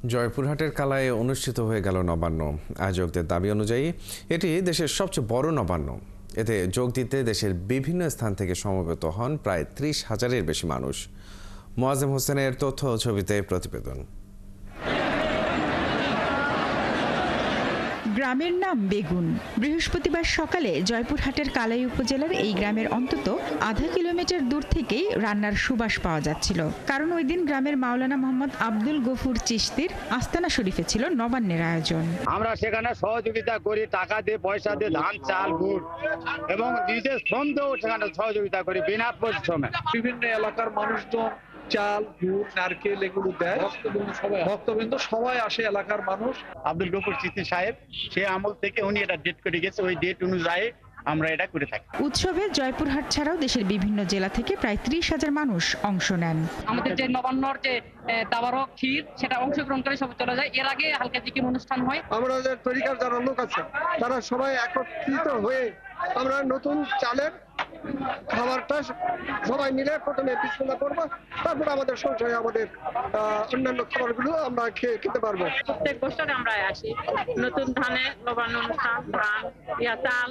জয়পুরহাটের কালায়ে অনুষ্ঠিত হয়ে গেল নবান্ন। আয়োজকদের দাবি অনুযায়ী এটি দেশের সবচেয়ে বড় নবান্ন। এতে যোগ দিতে দেশের বিভিন্ন স্থান থেকে সমবেত হন প্রায় ৩০,০০০-এর বেশি মানুষ। মোয়াজ্জেম হোসেনের তথ্য ও ছবিতে প্রতিবেদন। গ্রামের নাম বেগুন। বৃহস্পতিবার সকালে জয়পুরহাটের কালাই উপজেলার এই গ্রামের অন্তত আধা কিলোমিটার দূর থেকেই রান্নার সুবাস পাওয়া যাচ্ছিল। কারণ ওই দিন গ্রামের মাওলানা মোহাম্মদ আব্দুল গফুর চিশতির আস্তানা শরীফে ছিল নবান্নের আয়োজন। আমরা সেখানে সহযোগিতা করি, টাকা দিয়ে, পয়সা দিয়ে, ধান, চাল, গুড় এবং নিজের শ্রম দিয়েও সেখানে সহযোগিতা করি বিনা পরিশ্রমে। বিভিন্ন এলাকার মানুষজন চাল, গুড়, নারকেল এগুলো দেয়। ভক্তবৃন্দ সবাই আসে, এলাকার মানুষ। আব্দুল গফুর চিশতি সাহেব সে আমল থেকে উনি এটা ডেট করে গেছে, ওই ডেট অনুযায়ী আমরা এটা করে থাকি। উৎসবে জয়পুরহাট ছাড়াও দেশের বিভিন্ন জেলা থেকে প্রায় ৩০,০০০ মানুষ অংশ নেন। আমাদের যে নবান্নর যে তাবারক ক্ষীর সেটা অংশগ্রহণ করে সবাই চলে যায়। এর আগে হালকা জিকির অনুষ্ঠান হয়। আমাদের তরিকার যারা লোক আছে তারা সবাই একত্রিত হয়ে আমরা নতুন চালের খাবারটা সবাই মিলে প্রথমে বিসমিল্লাহ করবো, তারপর আমাদের সংসারে আমাদের অন্যান্য খাবারগুলো আমরা খেতে পারবো। প্রত্যেক বছর আমরা আসি নতুন ধানে নবান্ন অনুষ্ঠান, ধান চাল,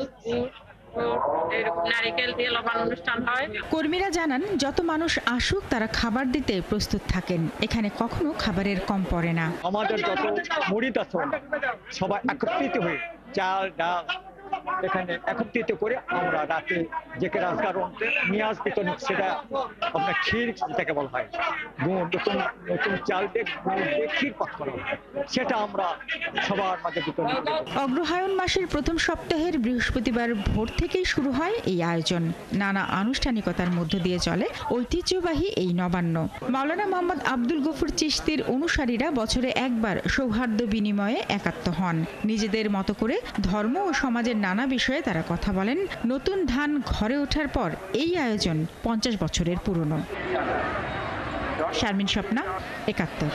নারিকেল দিয়ে লবণ অনুষ্ঠান হয়। কর্মীরা জানান, যত মানুষ আসুক তারা খাবার দিতে প্রস্তুত থাকেন। এখানে কখনো খাবারের কম পড়ে না। আমাদের যত মুরিদ আছে সবাই একত্রিত হয়ে চাল, ডাল এখানে একত্রিত করে আমরা রাতে যে রাজগার নিয়াজ বিতরণ, সেটা আপনার ক্ষীর যেটাকে বলা হয়, নতুন নতুন চাল দিয়ে ক্ষীর পাক করা হয়, সেটা আমরা সবার মাঝে বিতরণ করি। অগ্রহায়ণ মাসের প্রথম সপ্তাহের বৃহস্পতিবার ভোর থেকেই শুরু হয় এই আয়োজন। নানা আনুষ্ঠানিকতার মধ্য দিয়ে চলে ঐতিহ্যবাহী এই নবান্ন। মাওলানা মোহাম্মদ আব্দুল গফুর চিশতির অনুসারীরা বছরে একবার সৌহার্দ্য বিনিময়ে একাত্ম হন। নিজেদের মতো করে ধর্ম ও সমাজের নানা বিষয়ে তারা কথা বলেন। নতুন ধান ঘরে ওঠার পর এই আয়োজন ৫০ বছরের পুরনো। শারমিন স্বপ্না, ৭১।